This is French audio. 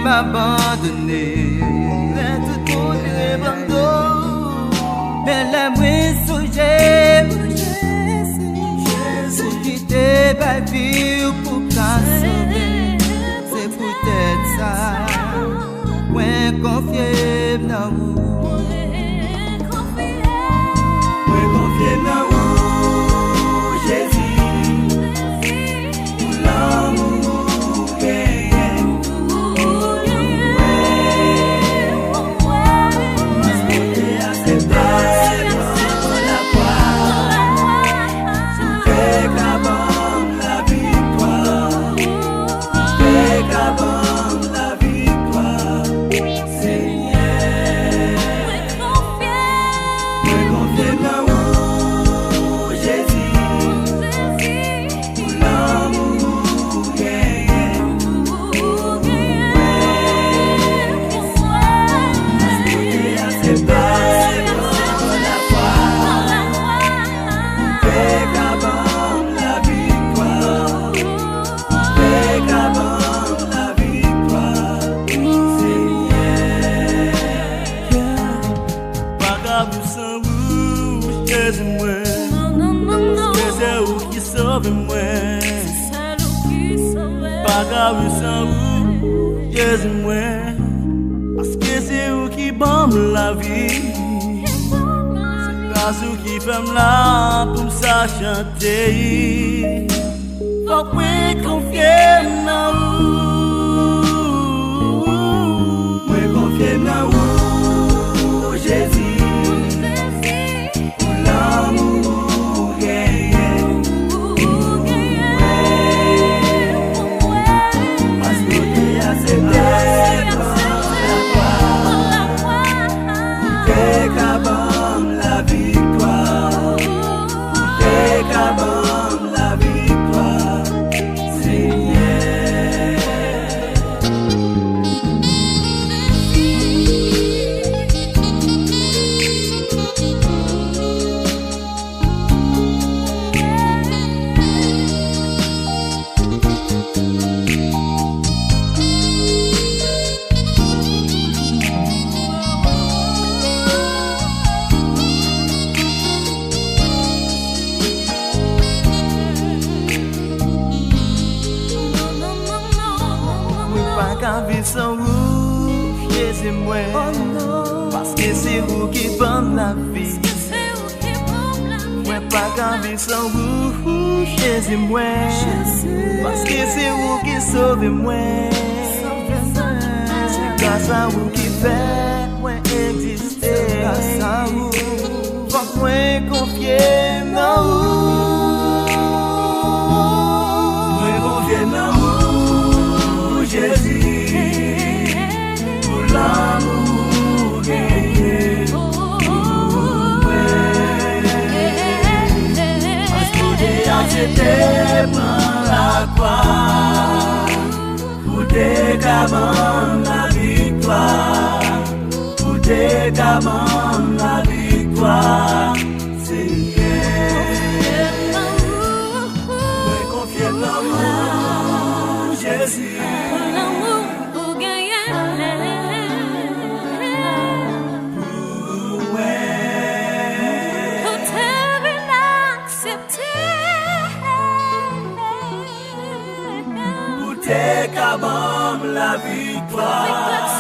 m'abandonner. Mais tout monde est abandonné. Mais la mouille soujée, Jésus qui t'est pas vu pour qu'à sauver. C'est peut-être ça. Ouais, confier dans vous. Ouais, confier dans vous. Pas grave sans vous, Jésus-moi, parce que c'est vous qui bombe la vie. C'est grâce vous qui fait là pour ça chanter. Faut que confier dans vous. Moi confier dans vous, Jésus. Pas vivre sans vous, Jésus-moi, parce que c'est vous qui donne la vie. Moi pas vivre sans vous, Jésus-moi, parce que c'est vous qui sauvez moi. C'est grâce à vous qui fait moi exister. C'est grâce à vous, faut que moi confier dans vous. Moi confier dans vous, Jésus. L'amour gagné, parce que j'ai accepté prendre la croix, pour tes gamins la victoire, pour tes gamins la victoire, Seigneur. Mais confiez l'amour, Jésus. T'es qu'à la victoire.